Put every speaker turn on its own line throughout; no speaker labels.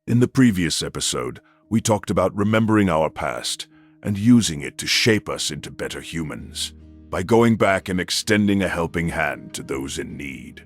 In the previous episode, we talked about remembering our past and using it to shape us into better humans by going back and extending a helping hand to those in need,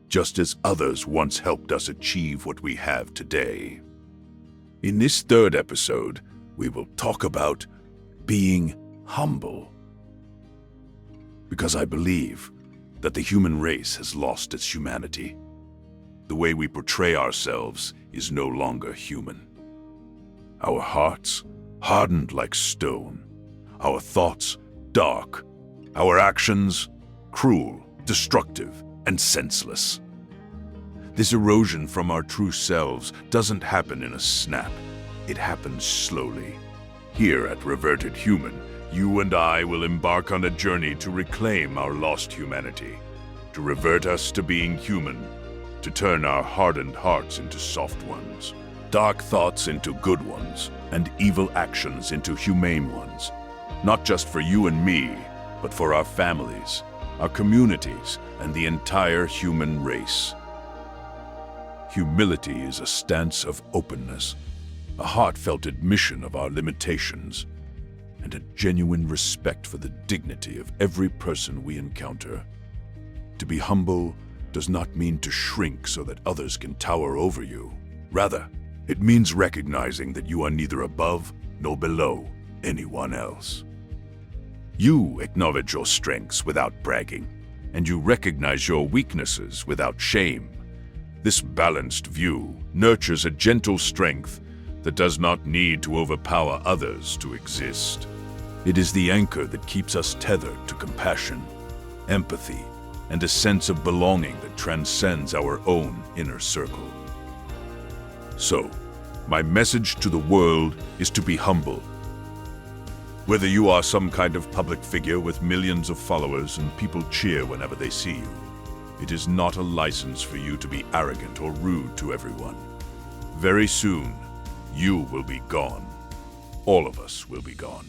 just as others once helped us achieve what we have today. In this third episode, we will talk about being humble, because I believe that the human race has lost its humanity. The way we portray ourselves is no longer human. Our hearts hardened like stone, our thoughts dark, our actions cruel, destructive, and senseless. This erosion from our true selves doesn't happen in a snap. It happens slowly. Here at Reverted Human, you and I will embark on a journey to reclaim our lost humanity, to revert us to being human, to turn our hardened hearts into soft ones, dark thoughts into good ones, and evil actions into humane ones. Not just for you and me, but for our families, our communities, and the entire human race. Humility is a stance of openness, a heartfelt admission of our limitations, and a genuine respect for the dignity of every person we encounter. To be humble does not mean to shrink so that others can tower over you. Rather, it means recognizing that you are neither above nor below anyone else. You acknowledge your strengths without bragging, and you recognize your weaknesses without shame. This balanced view nurtures a gentle strength that does not need to overpower others to exist. It is the anchor that keeps us tethered to compassion, empathy, and a sense of belonging that transcends our own inner circle. So, my message to the world is to be humble. Whether you are some kind of public figure with millions of followers and people cheer whenever they see you, it is not a license for you to be arrogant or rude to everyone. Very soon, you will be gone. All of us will be gone.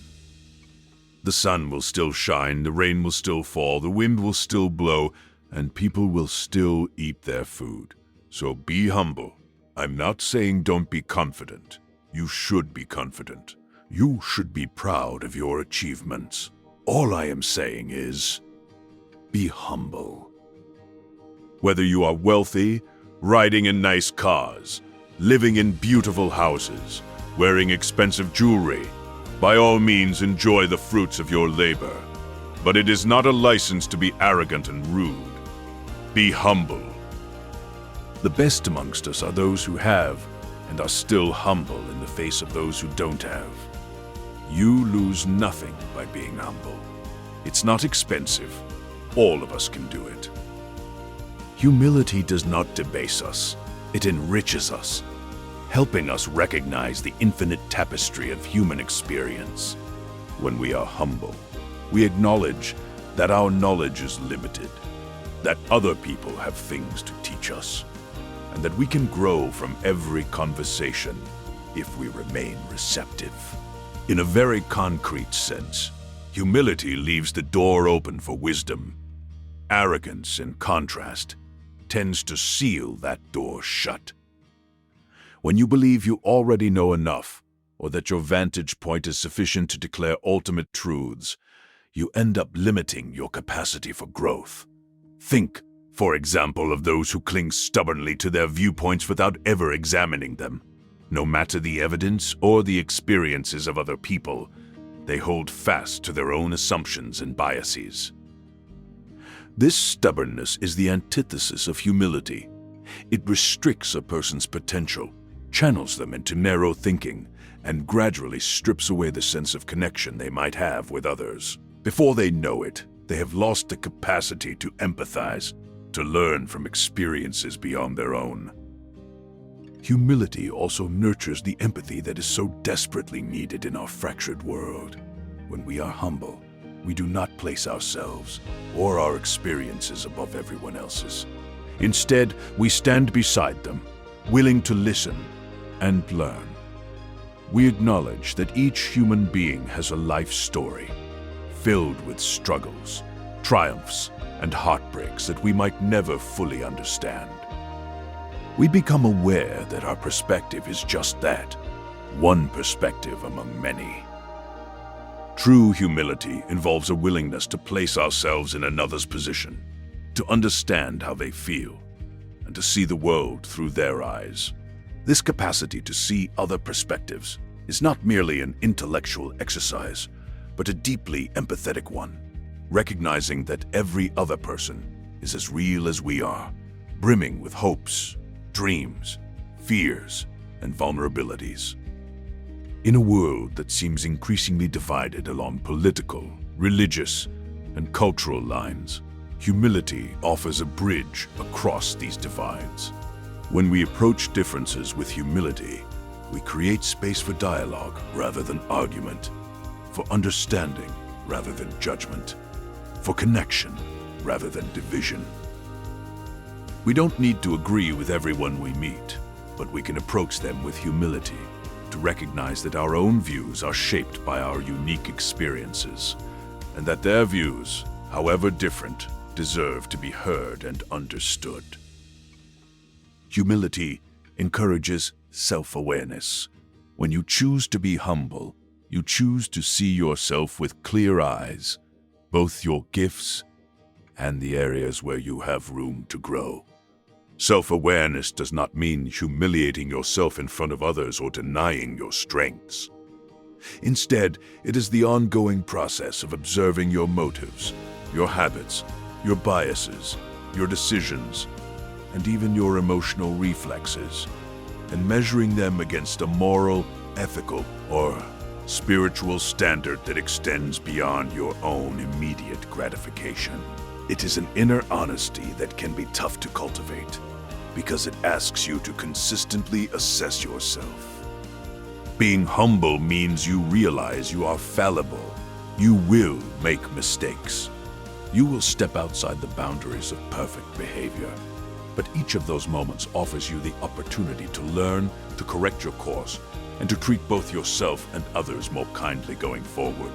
The sun will still shine, the rain will still fall, the wind will still blow, and people will still eat their food. So be humble. I'm not saying don't be confident. You should be confident. You should be proud of your achievements. All I am saying is, be humble. Whether you are wealthy, riding in nice cars, living in beautiful houses, wearing expensive jewelry, by all means enjoy the fruits of your labor. But it is not a license to be arrogant and rude. Be humble. The best amongst us are those who have and are still humble in the face of those who don't have. You lose nothing by being humble. It's not expensive. All of us can do it. Humility does not debase us. It enriches us, helping us recognize the infinite tapestry of human experience. When we are humble, we acknowledge that our knowledge is limited, that other people have things to teach us, and that we can grow from every conversation if we remain receptive. In a very concrete sense, humility leaves the door open for wisdom. Arrogance, in contrast, tends to seal that door shut. When you believe you already know enough, or that your vantage point is sufficient to declare ultimate truths, you end up limiting your capacity for growth. Think, for example, of those who cling stubbornly to their viewpoints without ever examining them. No matter the evidence or the experiences of other people, they hold fast to their own assumptions and biases. This stubbornness is the antithesis of humility. It restricts a person's potential, channels them into narrow thinking, and gradually strips away the sense of connection they might have with others. Before they know it, they have lost the capacity to empathize, to learn from experiences beyond their own. Humility also nurtures the empathy that is so desperately needed in our fractured world. When we are humble, we do not place ourselves or our experiences above everyone else's. Instead, we stand beside them, willing to listen and learn. We acknowledge that each human being has a life story, filled with struggles, triumphs, and heartbreaks that we might never fully understand. we become aware that our perspective is just that, one perspective among many. True humility involves a willingness to place ourselves in another's position, to understand how they feel, and to see the world through their eyes. This capacity to see other perspectives is not merely an intellectual exercise, but a deeply empathetic one, recognizing that every other person is as real as we are, brimming with hopes, dreams, fears, and vulnerabilities. In a world that seems increasingly divided along political, religious, and cultural lines, humility offers a bridge across these divides. When we approach differences with humility, we create space for dialogue rather than argument, for understanding rather than judgment, for connection rather than division. We don't need to agree with everyone we meet, but we can approach them with humility, to recognize that our own views are shaped by our unique experiences, and that their views, however different, deserve to be heard and understood. Humility encourages self-awareness. When you choose to be humble, you choose to see yourself with clear eyes, both your gifts and the areas where you have room to grow. Self-awareness does not mean humiliating yourself in front of others or denying your strengths. Instead, it is the ongoing process of observing your motives, your habits, your biases, your decisions, and even your emotional reflexes, and measuring them against a moral, ethical, or spiritual standard that extends beyond your own immediate gratification. It is an inner honesty that can be tough to cultivate, because it asks you to consistently assess yourself. Being humble means you realize you are fallible. You will make mistakes. You will step outside the boundaries of perfect behavior. But each of those moments offers you the opportunity to learn, to correct your course, and to treat both yourself and others more kindly going forward.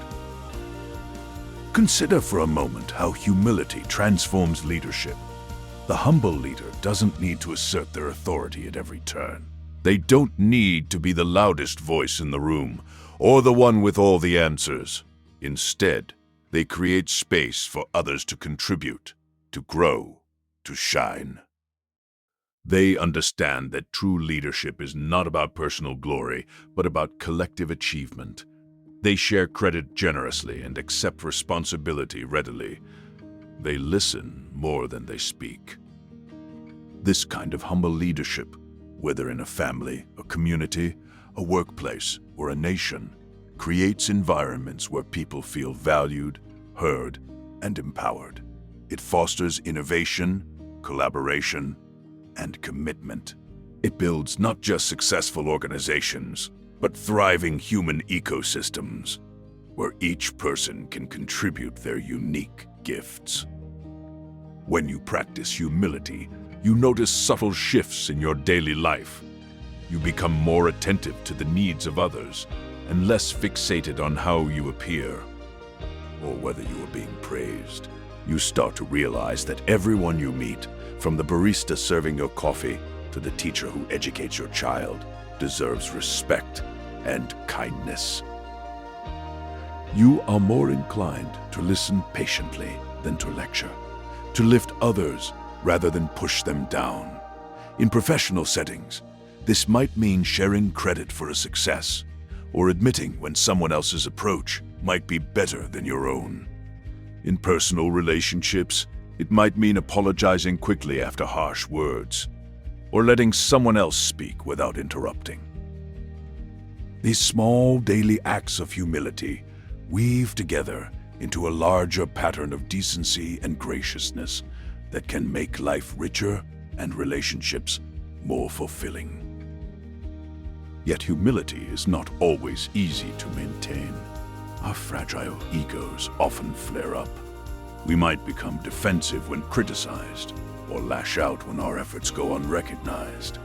Consider for a moment how humility transforms leadership. The humble leader doesn't need to assert their authority at every turn. They don't need to be the loudest voice in the room or the one with all the answers. Instead, they create space for others to contribute, to grow, to shine. They understand that true leadership is not about personal glory, but about collective achievement. They share credit generously and accept responsibility readily. They listen more than they speak. This kind of humble leadership, whether in a family, a community, a workplace, or a nation, creates environments where people feel valued, heard, and empowered. It fosters innovation, collaboration, and commitment. It builds not just successful organizations, but thriving human ecosystems, where each person can contribute their unique gifts. When you practice humility, you notice subtle shifts in your daily life. You become more attentive to the needs of others and less fixated on how you appear or whether you are being praised. You start to realize that everyone you meet, from the barista serving your coffee to the teacher who educates your child, deserves respect and kindness. You are more inclined to listen patiently than to lecture, to lift others rather than push them down. In professional settings, this might mean sharing credit for a success or admitting when someone else's approach might be better than your own. In personal relationships, it might mean apologizing quickly after harsh words or letting someone else speak without interrupting. These small daily acts of humility weave together into a larger pattern of decency and graciousness that can make life richer and relationships more fulfilling. Yet humility is not always easy to maintain. Our fragile egos often flare up. We might become defensive when criticized, or lash out when our efforts go unrecognized.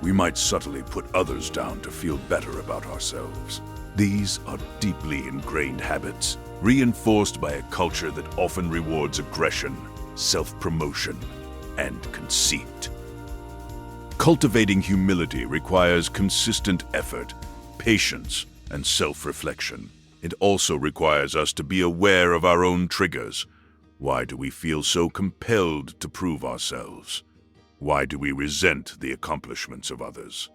We might subtly put others down to feel better about ourselves. These are deeply ingrained habits, reinforced by a culture that often rewards aggression, self-promotion, and conceit. Cultivating humility requires consistent effort, patience, and self-reflection. It also requires us to be aware of our own triggers. Why do we feel so compelled to prove ourselves? Why do we resent the accomplishments of others?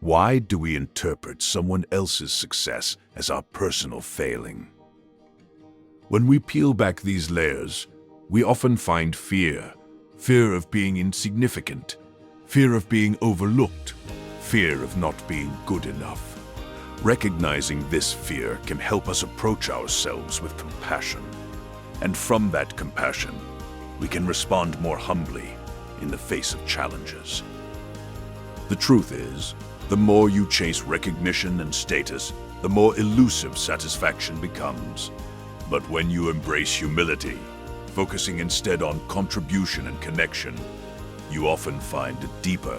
Why do we interpret someone else's success as our personal failing? When we peel back these layers, we often find fear of being insignificant, fear of being overlooked, fear of not being good enough. Recognizing this fear can help us approach ourselves with compassion. And from that compassion, we can respond more humbly in the face of challenges. The truth is, the more you chase recognition and status, the more elusive satisfaction becomes. But when you embrace humility, focusing instead on contribution and connection, you often find a deeper,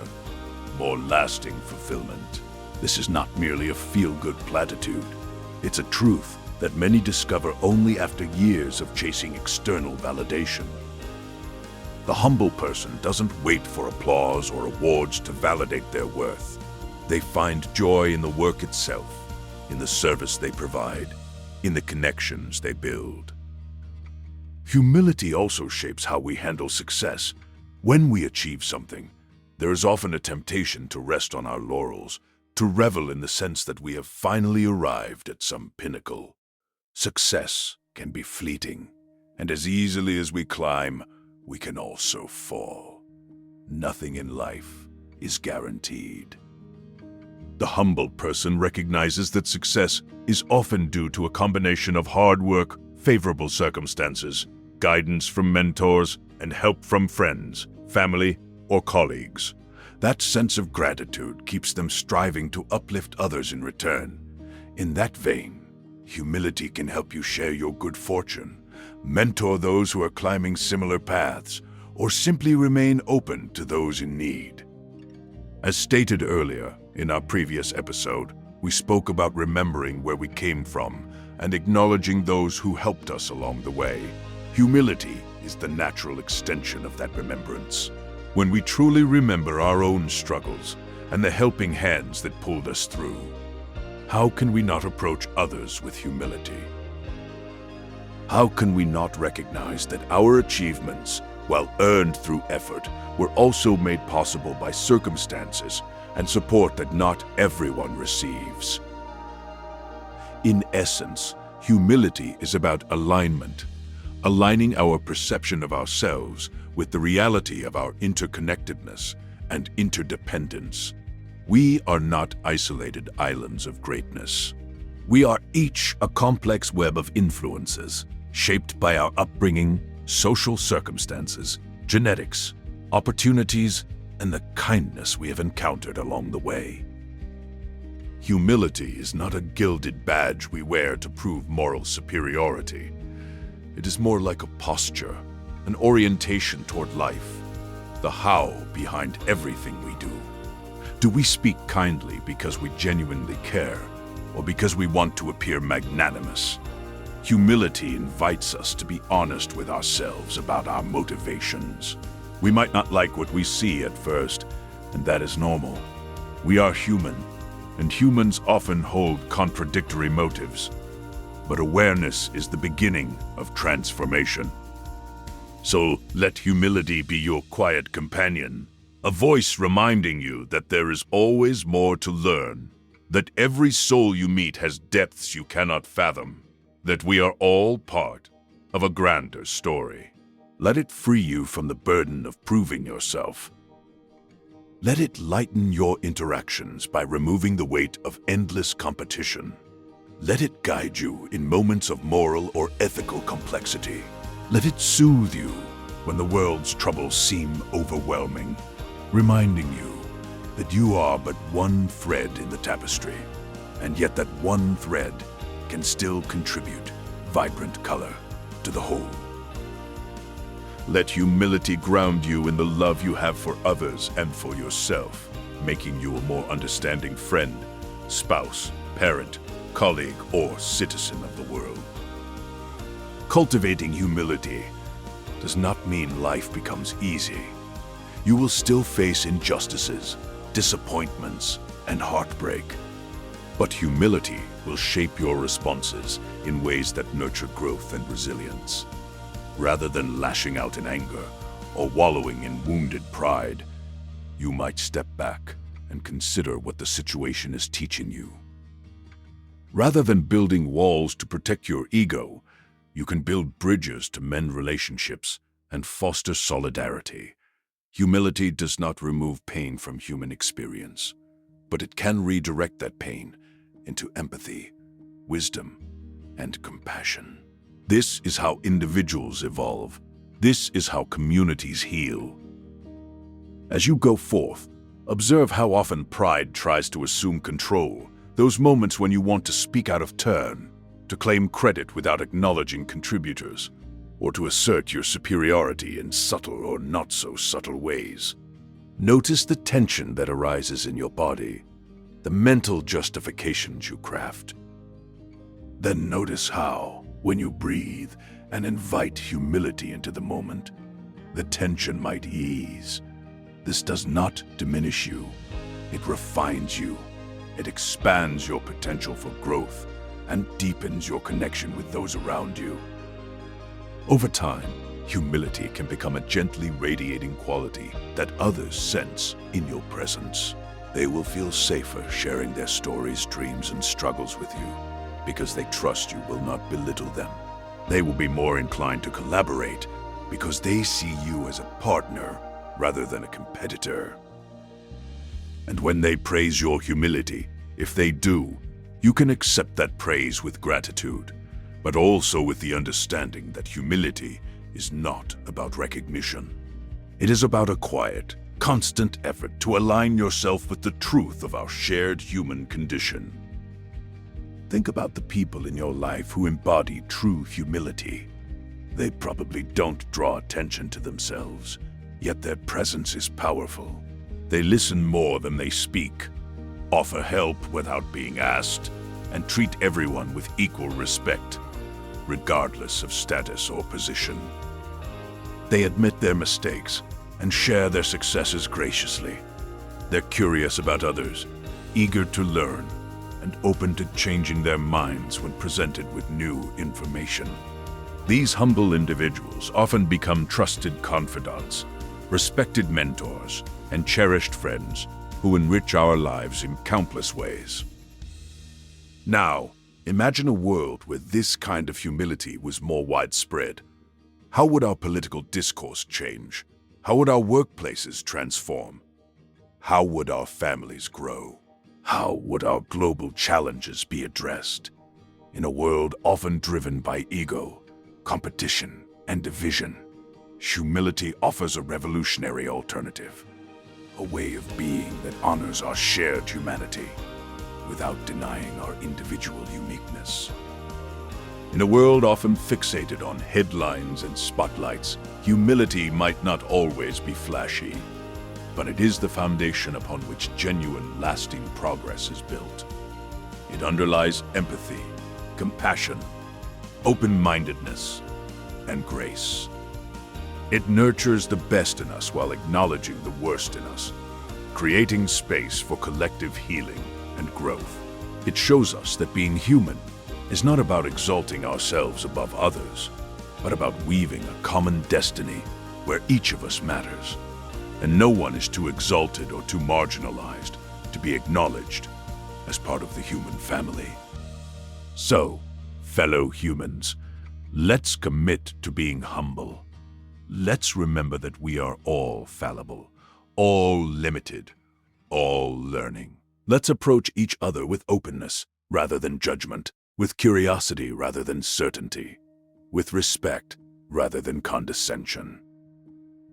more lasting fulfillment. This is not merely a feel-good platitude. It's a truth that many discover only after years of chasing external validation. The humble person doesn't wait for applause or awards to validate their worth. They find joy in the work itself, in the service they provide, in the connections they build. Humility also shapes how we handle success. When we achieve something, there is often a temptation to rest on our laurels, to revel in the sense that we have finally arrived at some pinnacle. Success can be fleeting, and as easily as we climb, we can also fall. Nothing in life is guaranteed. The humble person recognizes that success is often due to a combination of hard work, favorable circumstances, guidance from mentors, and help from friends, family, or colleagues. That sense of gratitude keeps them striving to uplift others in return. In that vein, humility can help you share your good fortune, mentor those who are climbing similar paths, or simply remain open to those in need. As stated earlier in our previous episode, we spoke about remembering where we came from and acknowledging those who helped us along the way. Humility is the natural extension of that remembrance. When we truly remember our own struggles and the helping hands that pulled us through, how can we not approach others with humility? How can we not recognize that our achievements, while earned through effort, were also made possible by circumstances and support that not everyone receives? In essence, humility is about alignment, aligning our perception of ourselves with the reality of our interconnectedness and interdependence. We are not isolated islands of greatness. We are each a complex web of influences, shaped by our upbringing, social circumstances, genetics, opportunities, and the kindness we have encountered along the way. Humility is not a gilded badge we wear to prove moral superiority. It is more like a posture, an orientation toward life, the how behind everything we do. Do we speak kindly because we genuinely care, or because we want to appear magnanimous? Humility invites us to be honest with ourselves about our motivations. We might not like what we see at first, and that is normal. We are human, and humans often hold contradictory motives. But awareness is the beginning of transformation. So let humility be your quiet companion, a voice reminding you that there is always more to learn, that every soul you meet has depths you cannot fathom, that we are all part of a grander story. Let it free you from the burden of proving yourself. Let it lighten your interactions by removing the weight of endless competition. Let it guide you in moments of moral or ethical complexity. Let it soothe you when the world's troubles seem overwhelming, reminding you that you are but one thread in the tapestry, and yet that one thread can still contribute vibrant color to the whole. Let humility ground you in the love you have for others and for yourself, making you a more understanding friend, spouse, parent, colleague, or citizen of the world. Cultivating humility does not mean life becomes easy. You will still face injustices, disappointments, and heartbreak. But humility will shape your responses in ways that nurture growth and resilience. Rather than lashing out in anger or wallowing in wounded pride, you might step back and consider what the situation is teaching you. Rather than building walls to protect your ego, you can build bridges to mend relationships and foster solidarity. Humility does not remove pain from human experience, but it can redirect that pain into empathy, wisdom, and compassion. This is how individuals evolve. This is how communities heal. As you go forth, observe how often pride tries to assume control, those moments when you want to speak out of turn, to claim credit without acknowledging contributors, or to assert your superiority in subtle or not-so-subtle ways. Notice the tension that arises in your body, the mental justifications you craft. Then notice how, when you breathe and invite humility into the moment, the tension might ease. This does not diminish you. It refines you. It expands your potential for growth and deepens your connection with those around you. Over time, humility can become a gently radiating quality that others sense in your presence. They will feel safer sharing their stories, dreams, and struggles with you because they trust you will not belittle them. They will be more inclined to collaborate because they see you as a partner rather than a competitor. And when they praise your humility, if they do, you can accept that praise with gratitude, but also with the understanding that humility is not about recognition. It is about a quiet, constant effort to align yourself with the truth of our shared human condition. Think about the people in your life who embody true humility. They probably don't draw attention to themselves, yet their presence is powerful. They listen more than they speak, offer help without being asked, and treat everyone with equal respect, regardless of status or position. They admit their mistakes and share their successes graciously. They're curious about others, eager to learn, and open to changing their minds when presented with new information. These humble individuals often become trusted confidants, respected mentors, and cherished friends who enrich our lives in countless ways. Now, imagine a world where this kind of humility was more widespread. How would our political discourse change? How would our workplaces transform? How would our families grow? How would our global challenges be addressed? In a world often driven by ego, competition, and division, humility offers a revolutionary alternative, a way of being that honors our shared humanity without denying our individual uniqueness. In a world often fixated on headlines and spotlights, humility might not always be flashy, but it is the foundation upon which genuine, lasting progress is built. It underlies empathy, compassion, open-mindedness, and grace. It nurtures the best in us while acknowledging the worst in us, creating space for collective healing and growth. It shows us that being human is not about exalting ourselves above others, but about weaving a common destiny where each of us matters, and no one is too exalted or too marginalized to be acknowledged as part of the human family. So, fellow humans, let's commit to being humble. Let's remember that we are all fallible, all limited, all learning. Let's approach each other with openness rather than judgment, with curiosity rather than certainty, with respect rather than condescension.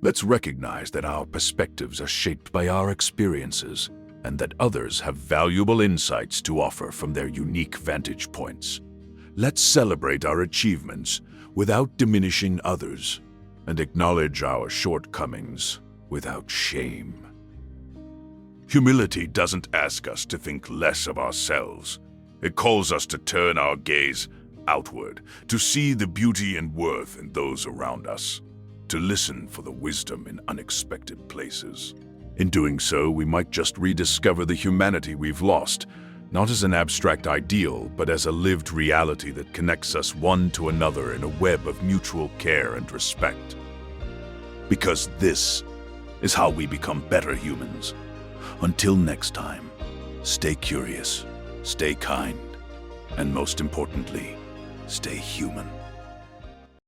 Let's recognize that our perspectives are shaped by our experiences and that others have valuable insights to offer from their unique vantage points. Let's celebrate our achievements without diminishing others and acknowledge our shortcomings without shame. Humility doesn't ask us to think less of ourselves. It calls us to turn our gaze outward, to see the beauty and worth in those around us, to listen for the wisdom in unexpected places. In doing so, we might just rediscover the humanity we've lost, not as an abstract ideal, but as a lived reality that connects us one to another in a web of mutual care and respect. Because this is how we become better humans. Until next time, stay curious, stay kind, and most importantly, stay human.